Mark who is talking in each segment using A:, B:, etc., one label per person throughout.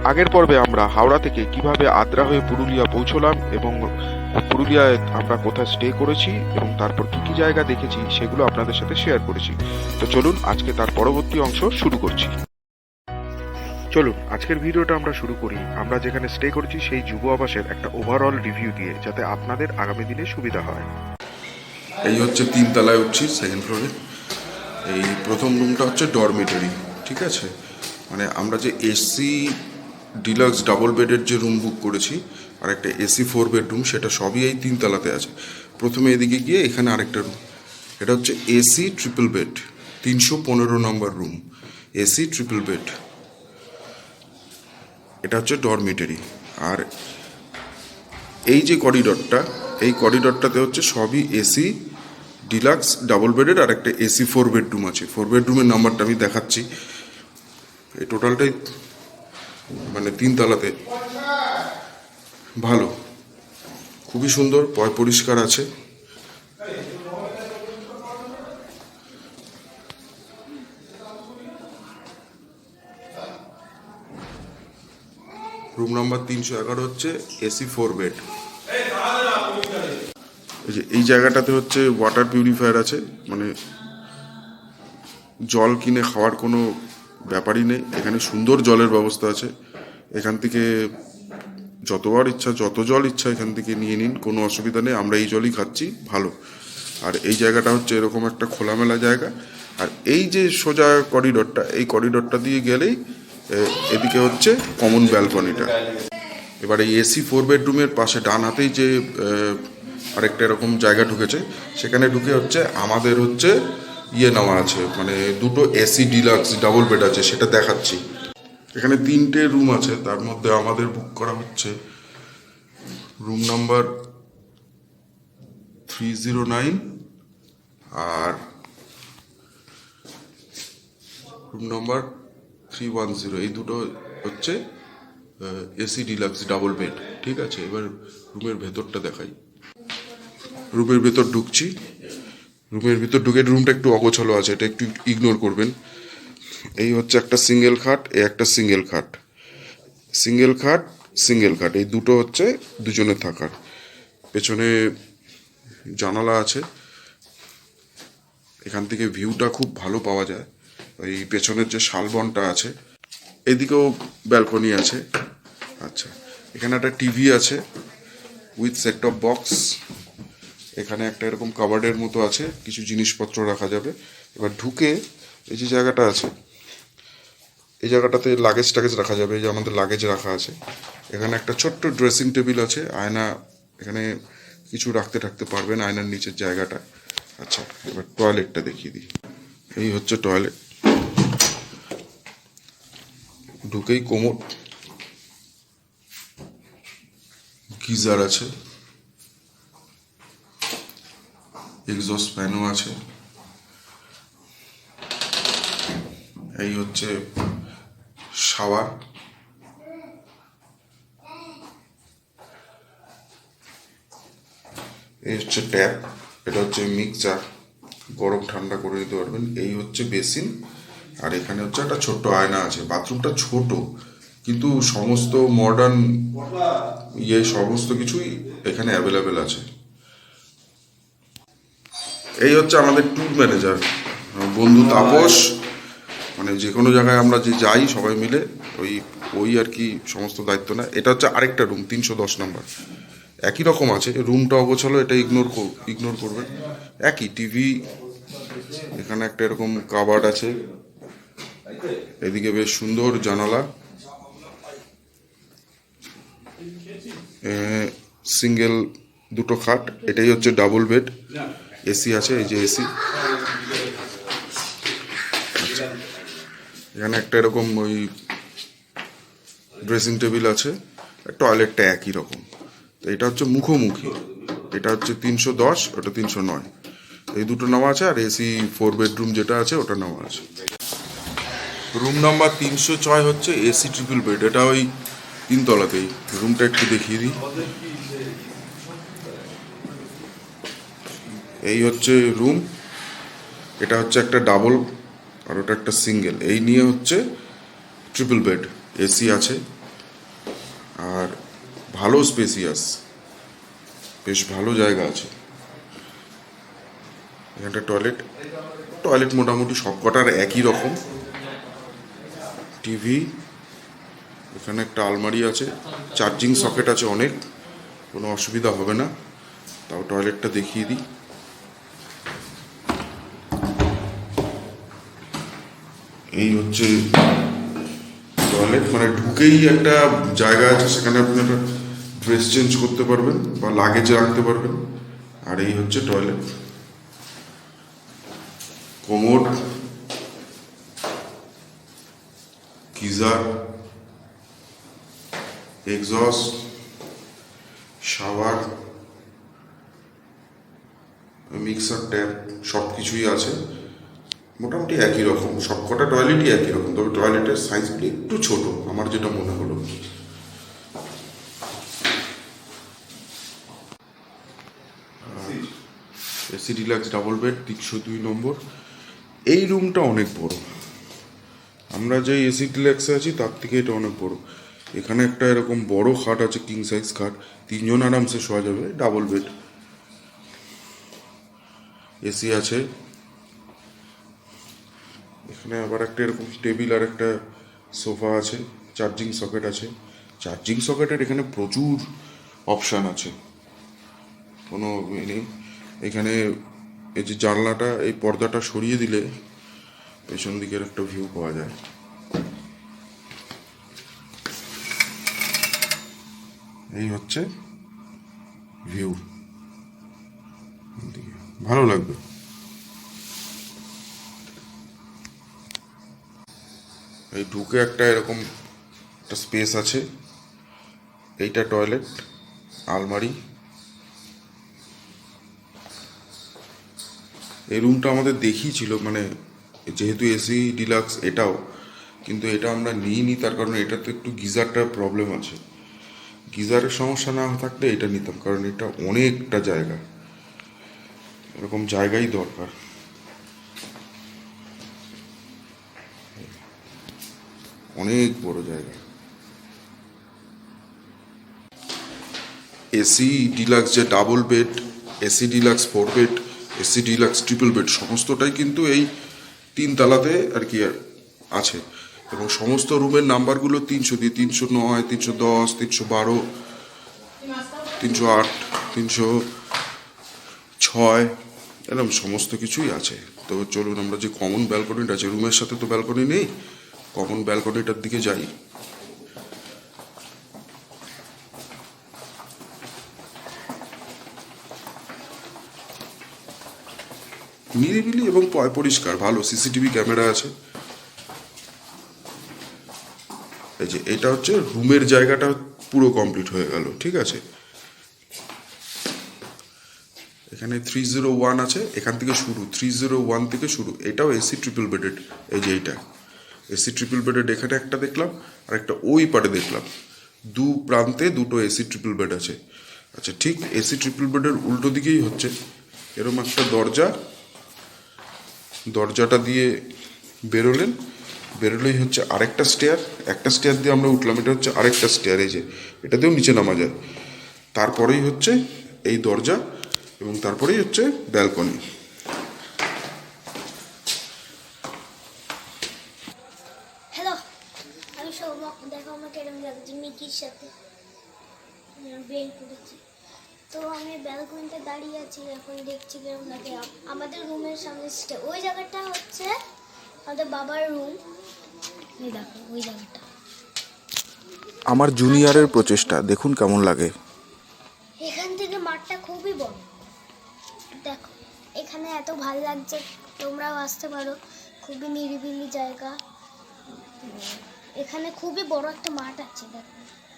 A: আগের পর্বে আমরা হাওড়া থেকে কিভাবে আদ্রা হয়ে পুরুলিয়া পৌঁছলাম এবং পুরুলিয়ায় আমরা কোথায় স্টে করেছি এবং তারপর কি কি জায়গা দেখেছি সেগুলো আপনাদের সাথে শেয়ার করেছি। তো চলুন আজকে তার পরবর্তী অংশ শুরু করছি। চলুন আজকের ভিডিওটা আমরা শুরু করি আমরা যেখানে স্টে করেছি সেই যুব আবাসের একটা ওভারঅল রিভিউ দিয়ে, যাতে আপনাদের আগামী দিনে সুবিধা হয়।
B: এই হচ্ছে 3 তলায় উঠছি, সেকেন্ড ফ্লোরে। এই প্রথম রুমটা হচ্ছে ডরমিটরি, ঠিক আছে। মানে আমরা যে এসি ডিলাক্স ডাবল বেডের যে রুম বুক করেছি আর একটা এসি 4 বেডরুম, সেটা সবই এই 3 তলাতে আছে। প্রথমে এদিকে গিয়ে এখানে আরেকটা রুম, এটা হচ্ছে এসি ট্রিপল বেড, 315 নম্বর রুম, এসি ট্রিপল বেড। এটা হচ্ছে ডরমিটরি। আর এই যে করিডরটা, এই করিডরটাতে হচ্ছে সবই এসি ডিলাক্স ডাবল বেডের, আর একটা এসি 4 বেডরুম আছে। 4 বেডরুমের নাম্বারটা আমি দেখাচ্ছি। এই টোটালটাই মানে 3 তলাতে, ভালো, খুবই সুন্দর, পরিষ্কার আছে। রুম নাম্বার 311 হচ্ছে এসি 4 বেড। এই জায়গাটাতে হচ্ছে ওয়াটার পিউরিফায়ার আছে, মানে জল কিনে খাওয়ার কোনো ব্যাপারই নেই। এখানে সুন্দর জলের ব্যবস্থা আছে। এখান থেকে যতবার ইচ্ছা, যত জল ইচ্ছা এখান থেকে নিয়ে নিন, কোনো অসুবিধা নেই। আমরা এই জলই খাচ্ছি, ভালো। আর এই জায়গাটা হচ্ছে এরকম একটা খোলামেলা জায়গা। আর এই যে সোজা করিডরটা, এই করিডরটা দিয়ে গেলেই এদিকে হচ্ছে কমন ব্যালকনিটা। এবার এই এসি 4 বেডরুমের পাশে ডান হাতেই যে আরেকটা এরকম জায়গা ঢুকেছে, সেখানে ঢুকে হচ্ছে আমাদের হচ্ছে নেওয়া আছে, মানে দুটো এসি ডিলাক্স ডাবল বেড আছে, সেটা দেখাচ্ছি। এখানে 3টে রুম আছে, তার মধ্যে আমাদের বুক করা হচ্ছে রুম নাম্বার 309 আর রুম নাম্বার 310। এই দুটো হচ্ছে এসি ডিলাক্স ডাবল বেড, ঠিক আছে। এবার রুমের ভেতরটা দেখাই। রুমের ভেতর ঢুকছি। রুমের ভিতর ঢুকে রুমটা একটু অগোছালো আছে, এটা একটু ইগনোর করবেন। এই হচ্ছে একটা সিঙ্গেল খাট, এই একটা সিঙ্গেল খাট, সিঙ্গেল খাট, সিঙ্গেল খাট, এই দুটো হচ্ছে দুজনের থাকার। পেছনে জানালা আছে, এখান থেকে ভিউটা খুব ভালো পাওয়া যায়। ওই পেছনের যে শালবনটা আছে, এদিকেও ব্যালকনি আছে। আচ্ছা, এখানে একটা টিভি আছে উইথ সেট টপ বক্স। এখানে একটা এরকম কাবার্ডের মতো আছে, কিছু জিনিসপত্র রাখা যাবে। এবার ঢুকে এই যে জায়গাটা আছে, এই জায়গাটাতে লাগেজ টাগেজ রাখা যাবে। এই যে আমাদের লাগেজ রাখা আছে। এখানে একটা ছোট্ট ড্রেসিং টেবিল আছে, আয়না, এখানে কিছু রাখতে পারবেন আয়নার নিচের জায়গাটা। আচ্ছা, এবার টয়লেটটা দেখিয়ে দিই। এই হচ্ছে টয়লেট। ঢুকেই কোমোড, গিজার আছে, এক্সস্ট ফ্যানও আছে। এই হচ্ছে শাওয়ার। এই হচ্ছে ট্যাপ, এটা হচ্ছে মিক্সার, গরম ঠান্ডা করে দিতে পারবেন। এই হচ্ছে বেসিন, আর এখানে হচ্ছে একটা ছোট্ট আয়না আছে। বাথরুমটা ছোট, কিন্তু সমস্ত মডার্ন সমস্ত কিছুই এখানে অ্যাভেলেবেল আছে। এই হচ্ছে আমাদের ট্যুর ম্যানেজার, বন্ধু তাপস। মানে যে কোনো জায়গায় আমরা যে যাই সবাই মিলে ওই আর কি সমস্ত দায়িত্ব না। এটা হচ্ছে আরেকটা রুম, 310 নম্বর, একই রকম আছে। রুমটা অগোছালো, এটা ইগনোর করবেন। একই টিভি, এখানে একটা এরকম কাবার্ড আছে, এদিকে বেশ সুন্দর জানালা। সিঙ্গেল দুটো খাট, এটাই হচ্ছে ডাবল বেড। এসি আছে, এই যে এসি। আচ্ছা, এখানে একটা এরকম ওই ড্রেসিং টেবিল আছে, টয়লেটটা একই রকম। তো এটা হচ্ছে মুখোমুখি, এটা হচ্ছে 310, ওটা 309, এই দুটো নেওয়া আছে। আর এসি 4 বেডরুম যেটা আছে ওটা নেওয়া আছে। রুম নাম্বার 306 হচ্ছে এসি ট্রিপল বেড, এটা ওই 3 তলাতেই। রুমটা একটু দেখিয়ে দিই। এই হচ্ছে রুম, এটা হচ্ছে একটা ডাবল আর ওটা একটা সিঙ্গেল। এই নিয়ে হচ্ছে ট্রিপল বেড, এসি আছে। আর ভালো স্পেসিয়াস, বেশ ভালো জায়গা আছে। এখানটা টয়লেট মোটামুটি সব কটার একই রকম। টিভি, এখানে একটা আলমারি আছে, চার্জিং সকেট আছে অনেক, কোনো অসুবিধা হবে না। তাও টয়লেটটা দেখিয়ে দিই। এই হচ্ছে টয়লেট, মানে ঢুকেই একটা জায়গা আছে, সেখানে আপনারা ড্রেস চেঞ্জ করতে পারবেন বা লাগেজ রাখতে পারবেন। আর এই হচ্ছে toilet. Commode, geyser, exhaust, shower, mixer tap, সব কিছুই আছে। মোটামুটি একই রকম, সব কটা টয়লেটই একই রকম, তবে টয়লেটের সাইজগুলি একটু ছোট আমার যেটা মনে হলো। এসি ডিলাক্স ডাবল বেড 302 নম্বর। এই রুমটা অনেক বড়, আমরা যে এসি ডিলাক্সে আছি তার থেকে এটা অনেক বড়। এখানে একটা এরকম বড় খাট আছে, কিং সাইজ খাট, 3 জন আরামসে শোয়া যাবে, ডাবল বেড। এসি আছে এখানে, আবার একটা এরকম টেবিল আর একটা সোফা আছে, চার্জিং সকেট আছে। চার্জিং সকেটের এখানে প্রচুর অপশান আছে, কোনো নেই। এখানে এই যে জানলাটা, এই পর্দাটা সরিয়ে দিলে পেছন দিকের একটা ভিউ পাওয়া যায়। এই হচ্ছে ভিউ, ভালো লাগবে। এই ঢুকে একটা এরকম একটা স্পেস আছে, এইটা টয়লেট, আলমারি। এই রুমটা আমাদের দেখিয়েছিল, মানে যেহেতু এসি ডিলাক্স এটাও, কিন্তু এটা আমরা নিইনি, তার কারণ এটাতে একটু গিজারটার প্রবলেম আছে। গিজারের সমস্যা না থাকলে এটা নিতাম, কারণ এটা অনেকটা জায়গা, এরকম জায়গাই দরকার। অনেক বড় জায়গা। এসি ডিলাক্স যে double bed, AC deluxe 4 bed, AC deluxe triple bed, সমস্তটাই কিন্তু এই 3 তলাতে আর কি আছে। এবং সমস্ত রুমের নাম্বারগুলো 300 দিয়ে, 309, 310, 312, 308, 306, এরকম সমস্ত কিছুই আছে। তো চলুন আমরা যে কমন ব্যালকনিটা আছে, রুমের সাথে তো ব্যালকনি নেই, কমন ব্যালকনিটার দিকে যাই। নিরিবিলি এবং পরিষ্কার, ভালো সিসিটিভি ক্যামেরা আছে। এই যে এটা হচ্ছে রুমের জায়গাটা পুরো কমপ্লিট হয়ে গেল, ঠিক আছে। এখানে 301 আছে, এখান থেকে শুরু, 301 থেকে শুরু। এটাও এসি ট্রিপল বেডেড। এই যে এইটা এসি ট্রিপল বেডেড, এখানে একটা দেখলাম আর একটা ওই পারে দেখলাম, দু প্রান্তে দুটো এসি ট্রিপল বেড আছে। আচ্ছা, ঠিক এসি ট্রিপল বেডের উল্টো দিকেই হচ্ছে এরকম একটা দরজা, দরজাটা দিয়ে বেরোলেই হচ্ছে আরেকটা স্টেয়ার, একটা স্টেয়ার দিয়ে আমরা উঠলাম, এটা হচ্ছে আরেকটা স্টেয়ার, এই যে এটাতেও নিচে নামা যায়। তারপরেই হচ্ছে এই দরজা, এবং তারপরেই হচ্ছে ব্যালকনি।
C: হ্যালো, আমি সৌমক। দেখো আমাকে এরকম লাগছে মিকির সাথে বেল করেছি। তো আমি ব্যালকনিতে দাঁড়িয়ে আছি, এখন দেখছি কিরকম লাগে। আমাদের রুমের সামনে ওই জায়গাটা হচ্ছে আমাদের বাবার রুম। এই দেখো ওই জায়গাটা
A: আমার জুনিয়রের প্রচেষ্টা দেখুন কেমন লাগে।
C: এখান থেকে মাঠটা খুবই বড়। দেখো এখানে এত ভালো লাগছে, তোমরাও আসতে পারো, খুবই নিরিবিলি জায়গা। এখানে খুবই বড় একটা মাঠ আছে, দেখো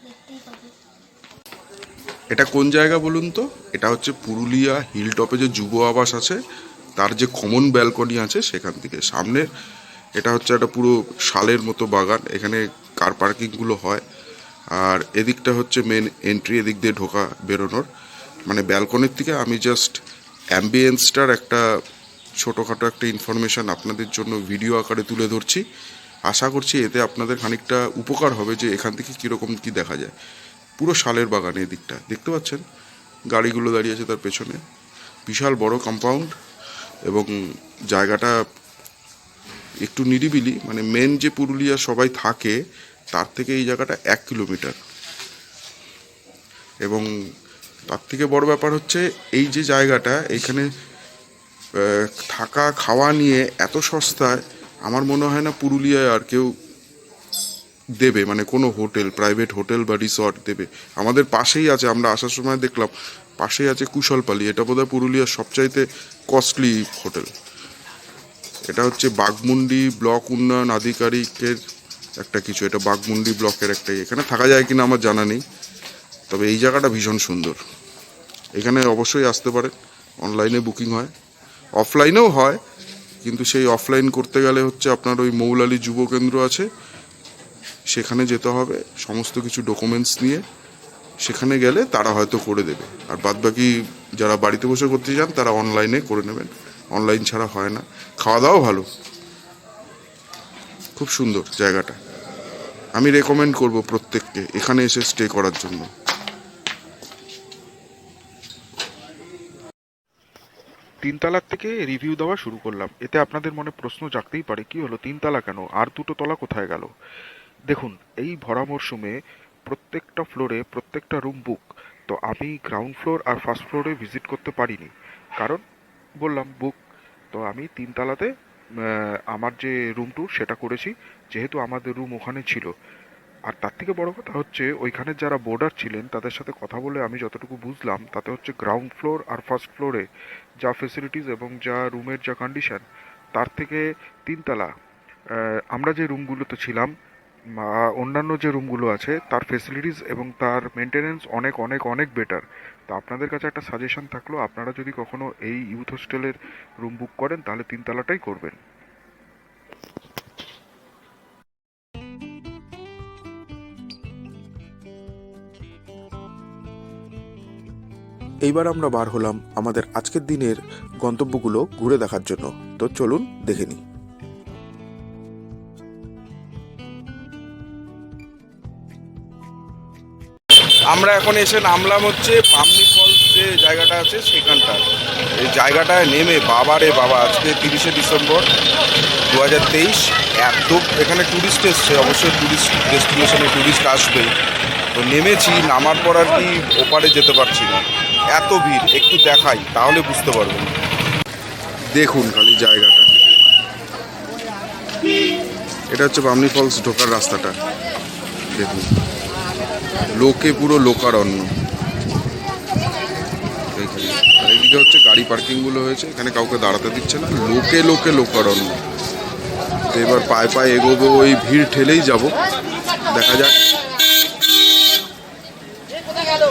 C: দেখতেই পাবে।
B: এটা কোন জায়গা বলুন তো? এটা হচ্ছে পুরুলিয়া হিল টপে যে যুব আবাস আছে, তার যে কমন ব্যালকনি আছে সেখান থেকে সামনে। এটা হচ্ছে একটা পুরো শালের মতো বাগান, এখানে কার পার্কিংগুলো হয়। আর এদিকটা হচ্ছে মেন এন্ট্রি, এদিক দিয়ে ঢোকা বেরোনোর। মানে ব্যালকনির থেকে আমি জাস্ট অ্যাম্বিয়েন্সটার একটা ছোটোখাটো একটা ইনফরমেশান আপনাদের জন্য ভিডিও আকারে তুলে ধরছি। আশা করছি এতে আপনাদের খানিকটা উপকার হবে, যে এখান থেকে কীরকম কী দেখা যায়। পুরো শালের বাগান এই দিকটা দেখতে পাচ্ছেন, গাড়িগুলো দাঁড়িয়ে আছে তার পেছনে। বিশাল বড় কম্পাউন্ড এবং জায়গাটা একটু নিরিবিলি, মানে মেন যে পুরুলিয়া সবাই থাকে তার থেকে এই জায়গাটা 1 কিলোমিটার। এবং তার থেকে বড় ব্যাপার হচ্ছে এই যে জায়গাটা, এইখানে থাকা খাওয়া নিয়ে এত সস্তায় আমার মনে হয় না পুরুলিয়ায় আর কেউ দেবে, মানে কোনো হোটেল, প্রাইভেট হোটেল বা রিসর্ট দেবে। আমাদের পাশেই আছে, আমরা আসার সময় দেখলাম পাশেই আছে কুশলপালি, এটা বোধহয় পুরুলিয়ার সবচাইতে কস্টলি হোটেল। এটা হচ্ছে বাঘমুন্ডি ব্লক উন্নয়ন আধিকারিকের একটা কিছু, এটা বাঘমুন্ডি ব্লকের একটা, এখানে থাকা যায় কিনা আমার জানা নেই, তবে এই জায়গাটা ভীষণ সুন্দর। এখানে অবশ্যই আসতে পারে, অনলাইনে বুকিং হয়, অফলাইনেও হয়, কিন্তু সেই অফলাইন করতে গেলে হচ্ছে আপনার ওই মৌলালি যুব কেন্দ্র আছে, সেখানে যেতে হবে সমস্ত কিছু ডকুমেন্টস নিয়ে, সেখানে গেলে তারা হয়তো করে দেবে। আর বাদবাকি যারা বাড়িতে বসে করতে চান তারা অনলাইনে করে নেবেন, অনলাইন ছাড়া হয় না। খাওয়া দাওয়াও ভালো, খুব সুন্দর জায়গাটা। আমি রেকমেন্ড করব প্রত্যেককে এখানে এসে স্টে করার জন্য।
A: তিনতলার থেকে রিভিউ দেওয়া শুরু করলাম। এতে আপনাদের মনে প্রশ্ন জাগতেই পারে, কি হলো তিনতলা কেন, আর দুটো তলা কোথায় গেল? দেখুন, এই ভরা মরশুমে প্রত্যেকটা ফ্লোরে প্রত্যেকটা রুম বুক। তো আমি গ্রাউন্ড ফ্লোর আর ফার্স্ট ফ্লোরে ভিজিট করতে পারিনি, কারণ বললাম বুক। তো আমি তিনতলাতে আমার যে রুম ট্যুর সেটা করেছি, যেহেতু আমাদের রুম ওখানে ছিল। আর তার থেকে বড় কথা হচ্ছে, ওইখানে যারা বোর্ডার ছিলেন তাদের সাথে কথা বলে আমি যতটুকু বুঝলাম, তাতে হচ্ছে গ্রাউন্ড ফ্লোর আর ফার্স্ট ফ্লোরে যা ফেসিলিটিস এবং যা রুমের যা কন্ডিশন, তার থেকে তিনতলা আমরা যে রুমগুলোতে ছিলাম বা অন্যান্য যে রুমগুলো আছে তার ফেসিলিটিস এবং তার মেনটেনেন্স অনেক অনেক অনেক বেটার। তো আপনাদের কাছে একটা সাজেশন থাকলো, আপনারা যদি কখনো এই ইউথ হোস্টেলের রুম বুক করেন তাহলে তিনতলাটাই করবেন।
D: এইবার আমরা বার হলাম আমাদের আজকের দিনের গন্তব্যগুলো ঘুরে দেখার জন্য। তো চলুন দেখে নিই।
B: আমরা এখন এসে নামলাম হচ্ছে বামনি ফলস যে জায়গাটা আছে সেখানটা। এই জায়গাটায় নেমে বাবারে বাবা, আজকে 30শে ডিসেম্বর 2023, এত এখানে ট্যুরিস্ট এসছে, অবশ্যই ট্যুরিস্ট ডেস্টিনেশনে ট্যুরিস্ট আসবেই। তো নেমেছি, নামার পর আর কি ওপারে যেতে পারছি না, এত ভিড়। একটু দেখাই তাহলে বুঝতে পারবেন। দেখুন খালি জায়গাটা, এটা হচ্ছে বামনি ফলস ঢোকার রাস্তাটা। দেখুন লোকে পুরো লোকারণ্য। আর এইদিকে হচ্ছে গাড়ি পার্কিংগুলো হয়েছে, এখানে কাউকে দাঁড়াতে দিচ্ছে না, লোকে লোকে লোকারণ্য। তো এবার পায়ে পায়ে এগোবো, ওই ভিড় ঠেলেই যাব, দেখা যাক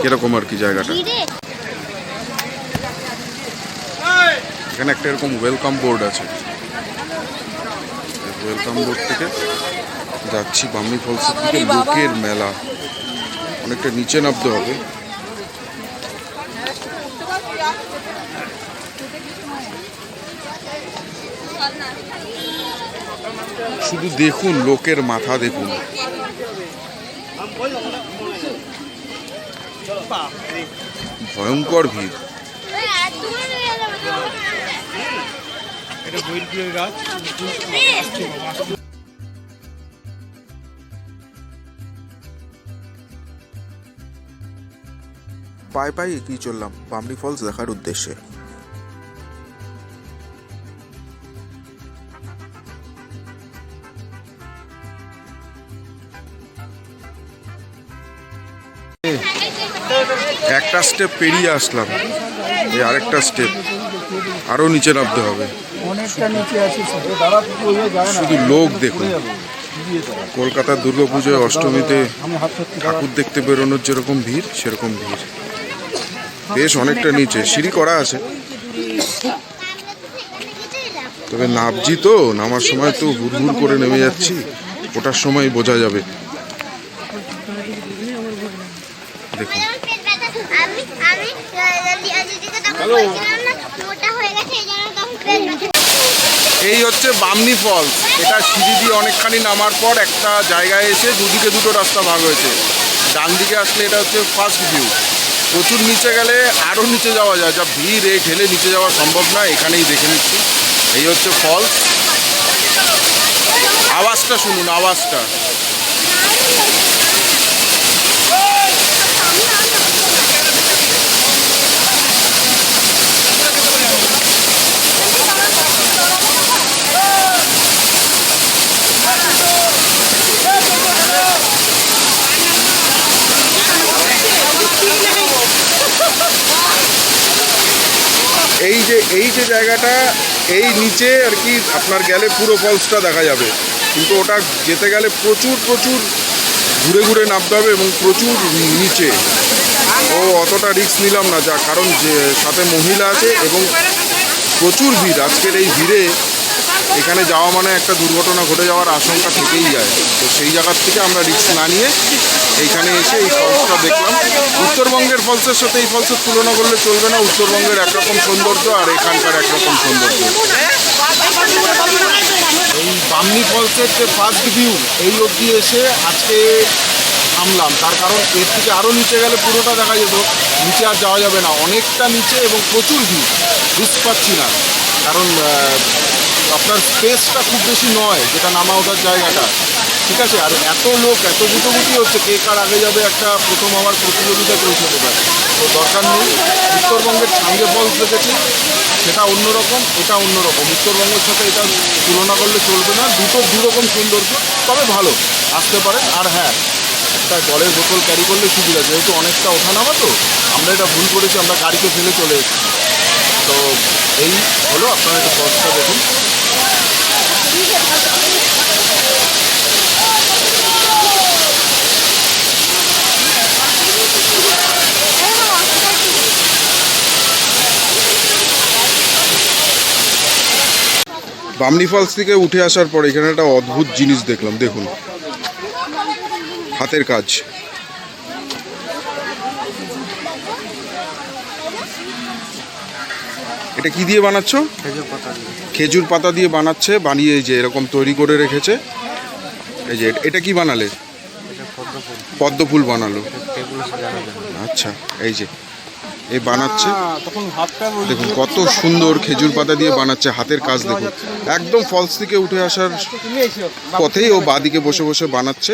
B: কিরকম আর কি জায়গাটা। এখানে একটা এরকম ওয়েলকাম বোর্ড আছে, ওয়েলকাম বোর্ড থেকে যাচ্ছি বামনি ফলসের দিকে। লোকের মেলা, অনেকটা নিচে নামতে হবে। শুধু দেখুন লোকের মাথা দেখুন। ভয়ঙ্কর ভিড়।
D: পায়ে পায়ে এগিয়ে চললাম বামনি ফলস দেখার উদ্দেশ্যে।
B: একটা স্টেপ পেরিয়ে আসলাম, এই আরেকটা স্টেপ, আরো নিচে নামতে হবে। শুধু লোক দেখুন। কলকাতার দুর্গাপুজোয় অষ্টমীতে ঠাকুর দেখতে বেরোনোর যেরকম ভিড়, সেরকম ভিড়। বেশ অনেকটা নিচে, সিঁড়ি করা আছে, তবে নামছি তো, নামার সময় তো হুড় করে নেমে যাচ্ছি, ওটার সময় বোঝা যাবে। দেখুন এই হচ্ছে বামনি ফলস। এটা সিঁড়ি দিয়ে অনেকখানি নামার পর একটা জায়গায় এসে দুদিকে দুটো রাস্তা ভাগ হয়েছে। ডান দিকে আসলে এটা হচ্ছে ফার্স্ট ভিউ। প্রচুর নিচে গেলে আরও নিচে যাওয়া যায়, যা ভিড়, এই ঠেলে নিচে যাওয়া সম্ভব না। এখানেই দেখে নিচ্ছি, এই হচ্ছে ফলস। আওয়াজটা শুনুন, আওয়াজটা। এই যে জায়গাটা, এই নিচে আর কি আপনার গেলে পুরো ফলসটা দেখা যাবে, কিন্তু ওটা যেতে গেলে প্রচুর ঘুরে ঘুরে নামতে হবে এবং প্রচুর নিচে। অতটা রিস্ক নিলাম না, যা কারণ যে সাথে মহিলা আছে এবং প্রচুর ভিড়। আজকের এই ভিড়ে এখানে যাওয়া মানে একটা দুর্ঘটনা ঘটে যাওয়ার আশঙ্কা থেকেই যায়। তো সেই জায়গার থেকে আমরা রিস্ক না নিয়ে এইখানে এসে এই ফলসটা দেখলাম। উত্তরবঙ্গের ফলসের সাথে এই ফলসের তুলনা করলে চলবে না। উত্তরবঙ্গের একরকম সৌন্দর্য আর এখানকার একরকম সৌন্দর্য। এই বামনি ফলসের যে ফার্স্ট ভিউ, এই অবধি এসে আজকে থামলাম। তার কারণ এর থেকে আরও নিচে গেলে পুরোটা দেখা যেত, নিচে আর যাওয়া যাবে না, অনেকটা নিচে এবং প্রচুর ভিড়। রিস্ক পাচ্ছি না, কারণ আপনার স্পেসটা খুব বেশি নয় যেটা নামা ওঠার জায়গাটা, ঠিক আছে। আর এত লোক, এত গুটোগুটি হচ্ছে, কে কার আগে যাবে একটা প্রথম হওয়ার প্রতিযোগিতা চলছে বোধহয়। তো দরকার নেই। উত্তরবঙ্গের ছাঙ্গে ফলস দেখেছি, সেটা অন্যরকম, এটা অন্যরকম। উত্তরবঙ্গের সাথে এটা তুলনা করলে চলবে না। দুরকম সৌন্দর্য, তবে ভালো, আসতে পারেন। আর হ্যাঁ, একটা জলের বোতল ক্যারি করলে সুবিধা, যেহেতু অনেকটা ওঠানামা, তো আমরা এটা ভুল করেছি, আমরা গাড়িতে ফেলে চলে এসেছি। তো এই হলো, আপনারা একটু ফলসটা দেখুন। বামনি ফলস থেকে উঠে আসার পর এখানে একটা অদ্ভুত জিনিস দেখলাম, দেখুন, হাতের কাজ। এটা কি দিয়ে বানাচ্ছ? খেজুর পাতা দিয়ে বানাচ্ছে, বানিয়ে এই যে এরকম তৈরি করে রেখেছে। এই যে এটা কি বানালে? পদ্ম ফুল বানালো। আচ্ছা, এই যে এই বানাচ্ছে, দেখুন কত সুন্দর খেজুর পাতা দিয়ে বানাচ্ছে, হাতের কাজ দেখুন। একদম ফলস থেকে উঠে আসার পথেই ও বাদিকে বসে বসে বানাচ্ছে।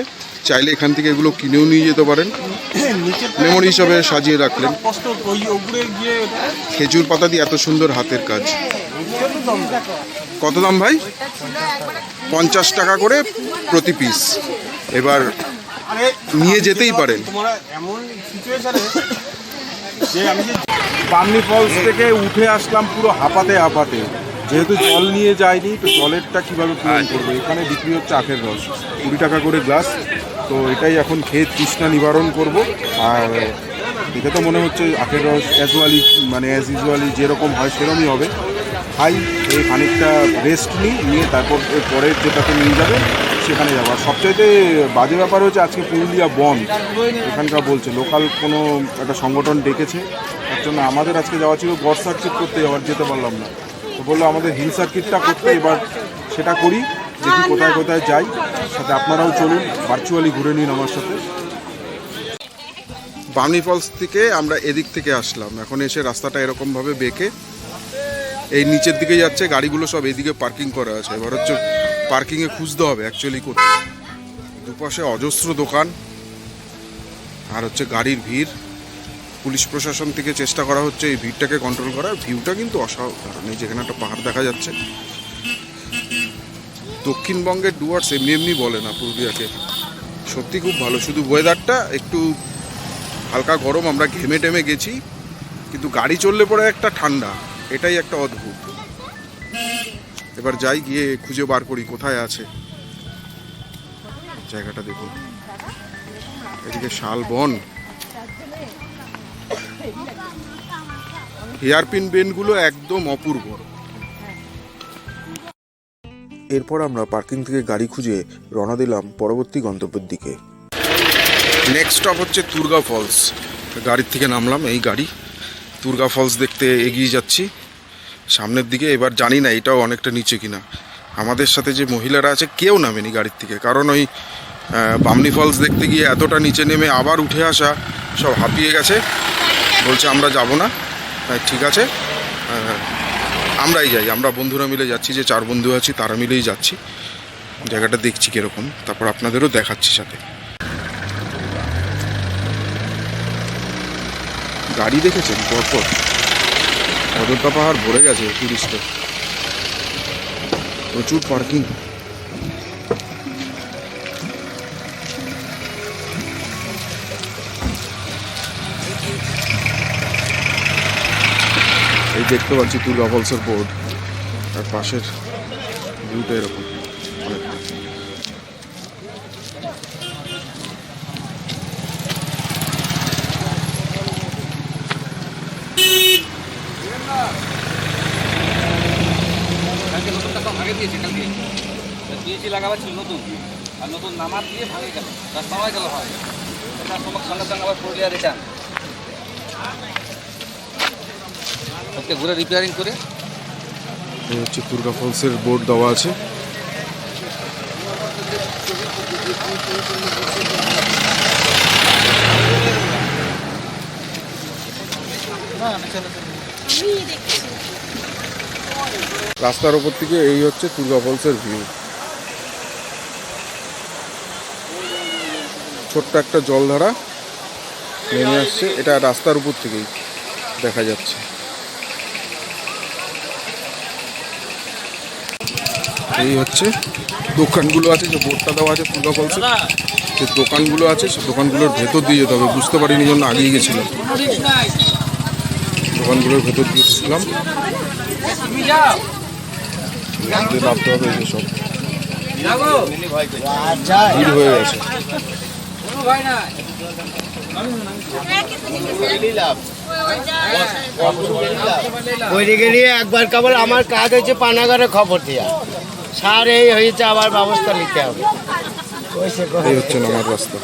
B: চাইলে এখান থেকে এগুলো কিনেও নিয়ে যেতে পারেন, মেমোরি হিসাবে সাজিয়ে রাখলেন। খেজুর পাতা দিয়ে এত সুন্দর হাতের কাজ। কত দাম ভাই? 50 টাকা করে প্রতি পিস। এবার নিয়ে যেতেই পারেন। বামনি ফলস থেকে উঠে আসলাম পুরো হাঁপাতে হাঁপাতে, যেহেতু জল নিয়ে যায়নি, তো জলেরটা কীভাবে পূরণ করবো। এখানে বিক্রি হচ্ছে আখের রস, 20 টাকা করে গ্লাস। তো এটাই এখন খেয়ে তৃষ্ণা নিবারণ করব। আর দেখে তো মনে হচ্ছে আখের রস অ্যাজ ইউজুয়ালি যেরকম হয় সেরকমই হবে। খাই, এই খানিকটা রেস্ট নিয়ে তারপর পরের যেটাতে নিয়ে যাবে সেখানে যাবো। আর সবচাইতে বাজে ব্যাপার হচ্ছে আজকে পুরুলিয়া বন্ধ, এখানকার বলছে লোকাল কোনো একটা সংগঠন ডেকেছে, তার জন্য আমাদের আজকে যাওয়া ছিল গড় সার্কিট করতে, যাওয়ার যেতে পারলাম না। তো বললো আমাদের হিল সার্কিটটা করতে, এবার সেটা করি, দেখি কোথায় কোথায় যাই। সাথে আপনারাও চলুন, ভার্চুয়ালি ঘুরে নিন আমার সাথে। বামনি ফলস থেকে আমরা এদিক থেকে আসলাম, এখন এসে রাস্তাটা এরকমভাবে বেঁকে এই নিচের দিকে যাচ্ছে। গাড়িগুলো সব এদিকে পার্কিং করা আছে। এবার হচ্ছে পার্কিংয়ে খুঁজতে হবে অ্যাকচুয়ালি কোথায়। দুপাশে অজস্র দোকান আর হচ্ছে গাড়ির ভিড়। পুলিশ প্রশাসন থেকে চেষ্টা করা হচ্ছে এই ভিড়টাকে কন্ট্রোল করার। ভিউটা কিন্তু অসাধারণ, এই যেখানে একটা পাহাড় দেখা যাচ্ছে। দক্ষিণবঙ্গের ডুয়ার্স এমনি বলে না পুরুলিয়াকে, সত্যি খুব ভালো। শুধু ওয়েদারটা একটু হালকা গরম, আমরা ঘেমে টেমে গেছি, কিন্তু গাড়ি চললে পরে একটা ঠান্ডা, এটাই একটা অদ্ভুত। এবার যাই, গিয়ে খুঁজে বার করি কোথায় আছে জায়গাটা। দেখুন এদিকে শালবন, হেয়ারপিন বেনগুলো একদম অপূর্ব।
D: এরপর আমরা পার্কিং থেকে গাড়ি খুঁজে রওনা দিলাম পরবর্তী গন্তব্যের দিকে।
B: নেক্সট স্টপ হচ্ছে তুর্গা ফলস। গাড়ির থেকে নামলাম, এই গাড়ি তুর্গা ফলস দেখতে এগিয়ে যাচ্ছি সামনের দিকে। এবার জানি না এটাও অনেকটা নিচে কিনা। আমাদের সাথে যে মহিলারা আছে কেউ নামেনি গাড়ির থেকে, কারণ ওই বামনি ফলস দেখতে গিয়ে এতটা নিচে নেমে আবার উঠে আসা, সব হাঁপিয়ে গেছে, বলছে আমরা যাব না। ঠিক আছে, আমরাই যাই, আমরা বন্ধুরা মিলে যাচ্ছি, যে 4 বন্ধু আছি তারা মিলেই যাচ্ছি, জায়গাটা দেখছি কীরকম, তারপর আপনাদেরও দেখাচ্ছি সাথে। গাড়ি দেখেছেন পরপর, অযোধ্যা পাহাড় ভরে গেছে টুরিস্টে, প্রচুর পার্কিং। এই দেখতে পাচ্ছি তুর্গা ফলসের বোর্ড, আর পাশের ভিউটা এরকম অনেকটা।
E: দিয়েছি লাগাবার ছিল নতুন, আর নতুন নামার দিয়ে ভাঙে গেল, রাস্তা হয়ে গেল হয়, তার সঙ্গে সঙ্গে আবার পুরুলিয়া রিটার্ন আজকে ঘুরে রিপেয়ারিং করে।
B: এই হচ্ছে তুর্গা ফলসের বোর্ড দেওয়া আছে। রাস্তার ওপর থেকে এই হচ্ছে তুর্গা ফলসের ভিউ। ছোট্ট একটা জলধারা নেমে আসছে, এটা রাস্তার উপর থেকেই দেখা যাচ্ছে। এই হচ্ছে দোকানগুলো আছে, যে বোর্ডটা দেওয়া আছে তুর্গা ফলসে, যে দোকানগুলো আছে সে দোকানগুলোর ভেতর দিয়ে যেতে হবে, বুঝতে পারিনি জন্য আগিয়ে গেছিলাম। দোকানগুলোর ভেতর দিয়ে ঢুকলাম, নামতে হবে, সব ভিড় হয়ে গেছে।
F: ওইদিকে নিয়ে একবার কেবল আমার কাজ হচ্ছে পানাগড়ে খবর দেওয়া, সার এই হয়েছে, আবার ব্যবস্থা নিতে হবে।
B: এই হচ্ছে নামার রাস্তা।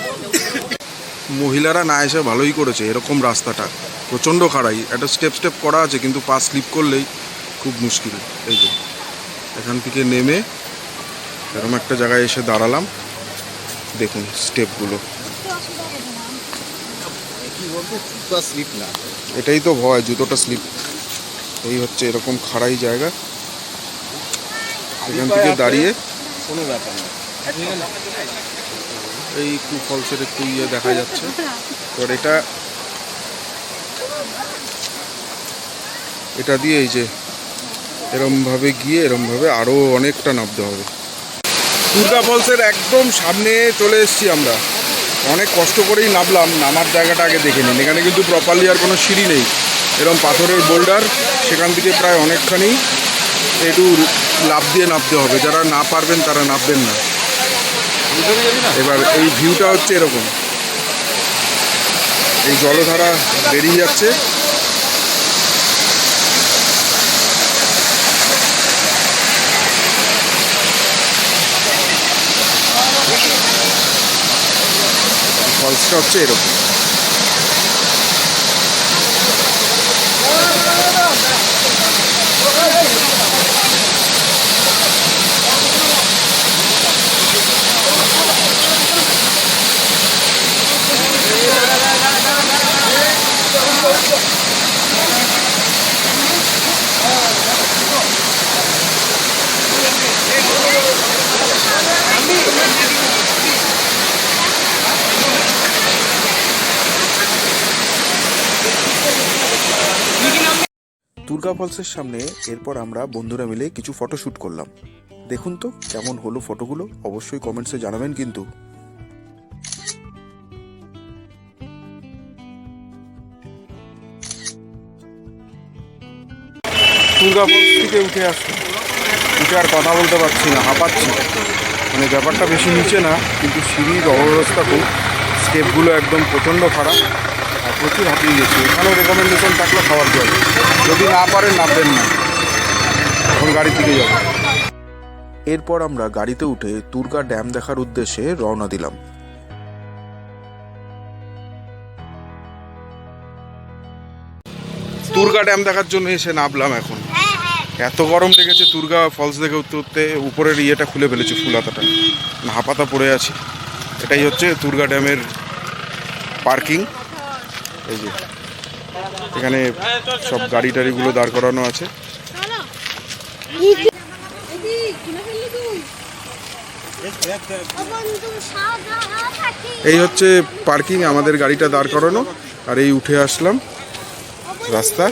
B: মহিলারা না এসে ভালোই করেছে, এরকম রাস্তাটা প্রচণ্ড খাড়াই, একটা স্টেপ স্টেপ করা আছে, কিন্তু পা স্লিপ করলেই খুব মুশকিল। এই যে এখান থেকে নেমে এরকম একটা জায়গায় এসে দাঁড়ালাম, দেখুন স্টেপগুলো, এটাই তো ভয়, জুতোটা স্লিপ। এই হচ্ছে এরকম খাড়াই জায়গা, এখান থেকে দাঁড়িয়ে
E: কোনো ব্যাপার না,
B: এই একটু ফলসের একটু ইয়ে দেখা যাচ্ছে। এবার এটা দিয়ে এই যে এরমভাবে গিয়ে এরমভাবে আরও অনেকটা নামতে হবে। তুর্গা ফলসের একদম সামনে চলে এসেছি আমরা, অনেক কষ্ট করেই নামলাম। নামার জায়গাটা আগে দেখে নিন, এখানে কিন্তু প্রপারলি আর কোনো সিঁড়ি নেই, এরকম পাথরের বোল্ডার, সেখান থেকে প্রায় অনেকখানি একটু লাফ দিয়ে নামতে হবে, যারা না পারবেন তারা নামবেন না। এবার এই ভিউটা হচ্ছে এরকম, এই জলধারা বেরিয়ে যাচ্ছে, ফলসটা হচ্ছে এরকম।
D: দুর্গা ফলসের সামনে এরপর আমরা বন্ধুরা মিলে কিছু ফটো শ্যুট করলাম। দেখুন তো কেমন হলো ফটোগুলো, অবশ্যই কমেন্টসে জানাবেন কিন্তু।
B: তুর্গা ফলস থেকে উঠে আসছি, উঠে আর কথা বলতে পারছি না, হাঁপাচ্ছি। মানে ব্যাপারটা বেশি নিচে না, কিন্তু সিঁড়ির অবস্থা খুব, স্টেপগুলো একদম প্রচণ্ড খারাপ, আর প্রচুর হাঁপিয়ে গেছি। এখানেও রেকমেন্ডেশন থাকলো খাওয়ার জল, যদি না পারেন নামবেন না, এখন গাড়ি থেকে যাবো।
D: এরপর আমরা গাড়িতে উঠে তুর্গা ড্যাম দেখার উদ্দেশ্যে রওনা দিলাম।
B: তুর্গা ড্যাম দেখার জন্য এসে নামলাম এখন। এত গরম লেগেছে, তুর্গা ফলস দেখে উঠতে উঠতে উপরের ইয়েটা খুলে ফেলেছি, ফুলাতাটা, হাঁপাতা পড়ে আছি। এটাই হচ্ছে তুর্গা ড্যামের পার্কিং। এই যে এখানে সব গাড়ি টাড়িগুলো দাঁড় করানো আছে। এই হচ্ছে পার্কিং, আমাদের গাড়িটা দাঁড় করানো, আর এই উঠে আসলাম রাস্তা।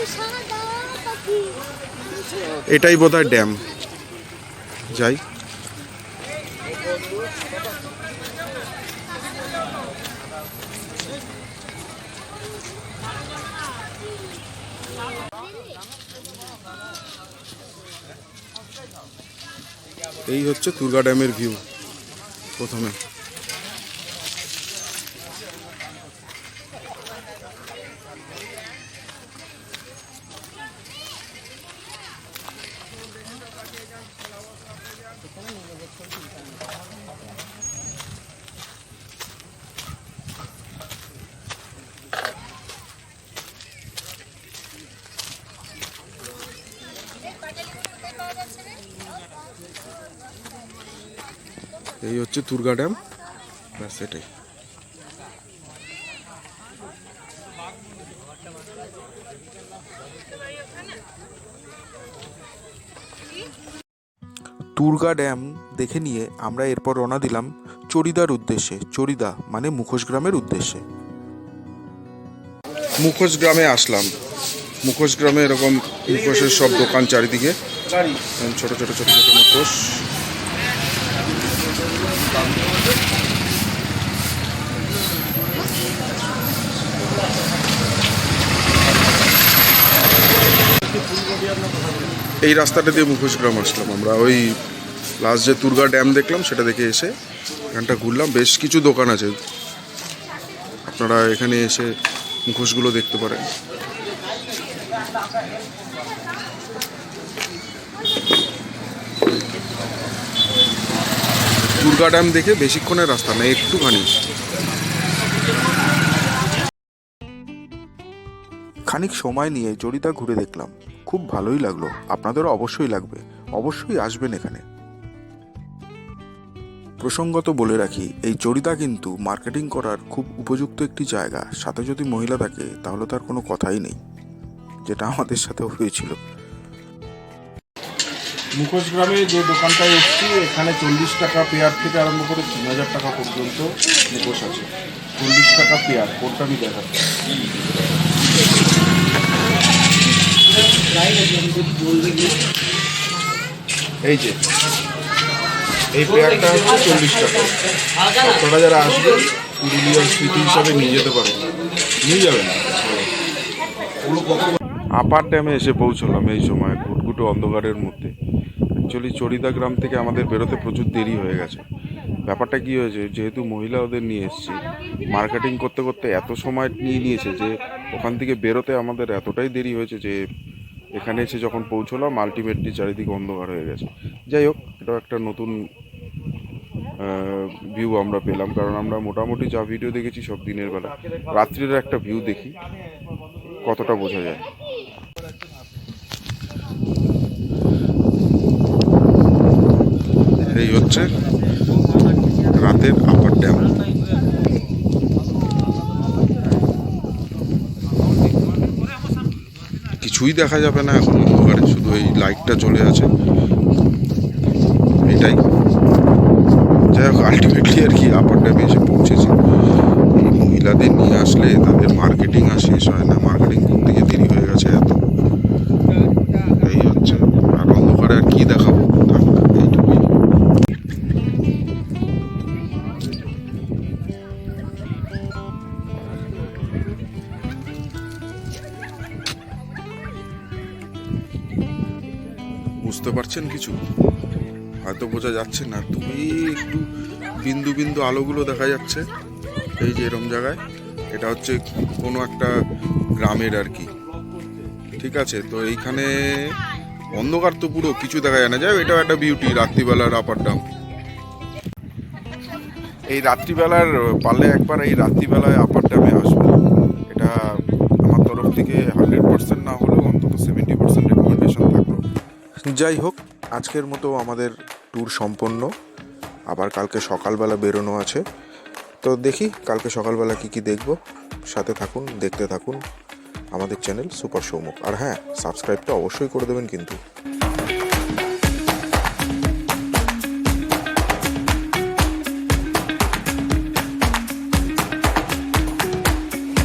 B: এটাই বোধহয় ড্যাম। যাই, এই হচ্ছে তুর্গা ড্যামের ভিউ। প্রথমে এই হচ্ছে তুর্গা ড্যাম, ব্যাস এটাই।
D: তুর্গা ড্যাম দেখে নিয়ে আমরা এরপর রওনা দিলাম চরিদার উদ্দেশ্যে। চরিদা মানে মুখোশ গ্রামের উদ্দেশ্যে।
B: মুখোশ গ্রামে আসলাম। মুখোশ গ্রামে এরকম মুখোশের সব দোকান চারিদিকে, ছোট ছোট ছোট ছোট মুখোশ। এই রাস্তাটা দিয়ে মুখোশ গ্রাম আসলাম আমরা। ওই লাস্ট যে তুর্গা ড্যাম দেখলাম সেটা দেখে এসে এখানটা ঘুরলাম। বেশ কিছু দোকান আছে, আপনারা এখানে এসে মুখোশগুলো দেখতে পারেন। তুর্গা ড্যাম দেখে বেশিক্ষণের রাস্তা না, একটুখানি।
D: খানিক সময় নিয়ে চরিদা ঘুরে দেখলাম, খুব ভালোই লাগলো। আপনাদেরও অবশ্যই লাগবে, অবশ্যই আসবেন এখানে। প্রসঙ্গত বলে রাখি, এই চরিদা কিন্তু মার্কেটিং করার খুব উপযুক্ত একটি জায়গা। সাথে যদি মহিলা থাকে তাহলে তার কোনো কথাই নেই, যেটা আমাদের সাথেও হয়েছিল।
B: মুখোশ গ্রামে যে দোকানটায় এসেছি, এখানে 40 টাকা পেয়ার থেকে আরম্ভ করে 3000 টাকা পর্যন্ত মুখোশ আছে। 40 টাকা পেয়ার, কোনটা আমি দেখাচ্ছি। এই যে এই পেয়ারটা হচ্ছে 40 টাকা। আপনারা যারা আসবেন পুরুলিয়ার স্মৃতি হিসাবে নিয়ে যেতে পারেন, নিয়ে যাবেন। আপার ড্যামে এসে পৌঁছলাম এই সময় ঘুটঘুটে অন্ধকারের মধ্যে। অ্যাকচুয়ালি চরিদা গ্রাম থেকে আমাদের বেরোতে প্রচুর দেরি হয়ে গেছে। ব্যাপারটা কী হয়েছে, যেহেতু মহিলা ওদের নিয়ে এসেছি, মার্কেটিং করতে করতে এত সময় নিয়ে নিয়েছে যে ওখান থেকে বেরোতে আমাদের এতটাই দেরি হয়েছে যে এখানে এসে যখন পৌঁছলাম আলটিমেটলি চারিদিকে অন্ধকার হয়ে গেছে। যাই হোক, এটাও একটা নতুন ভিউ আমরা পেলাম, কারণ আমরা মোটামুটি যা ভিডিও দেখেছি সব দিনের বেলা। রাত্রির একটা ভিউ দেখি কতটা বোঝা যায়। এই হচ্ছে রাতের আপার ড্যাম। কিছুই দেখা যাবে না এখন অন্ধকারে, শুধু এই লাইটটা চলে আছে, এটাই। যাই হোক, আলটিমেটলি আর কি আপার ড্যামে এসে পৌঁছেছি। এই মহিলাদের নিয়ে আসলে তাদের মার্কেটিং আর শেষ হয় না, মার্কেটিং করতে গিয়ে দেরি হয়ে গেছে এত। এই হচ্ছে, আর অন্ধকারে আর কি দেখাবো, থাক এইটুকুই। বুঝতে পারছেন কিছু? হয়তো বোঝা যাচ্ছে না, তুমি একটু বিন্দু বিন্দু আলোগুলো দেখা যাচ্ছে এই যে এরম জায়গায়। এটা হচ্ছে কোনো একটা গ্রামের আর কি, ঠিক আছে? তো এইখানে অন্ধকার তো পুরো, কিছু দেখা যায় না। যাই হোক, এটাও একটা বিউটি রাত্রিবেলার আপার ড্যাম। এই রাত্রিবেলার পারলে একবার এই রাত্রিবেলায় আপার ড্যামে আসবে। এটা আমার তরফ থেকে 100% না হলেও অন্তত 70% রেকমেন্ডেশন থাকলো।
D: যাই হোক, আজকের মতো আমাদের ট্যুর সম্পন্ন। আবার কালকে সকালবেলা বেরোনো আছে। তো দেখি কালকে সকালবেলা কি দেখবো। সাথে থাকুন, দেখতে থাকুন আমাদের চ্যানেল সুপার সৌমুখ। আর হ্যাঁ, সাবস্ক্রাইবটা অবশ্যই করে দেবেন কিন্তু।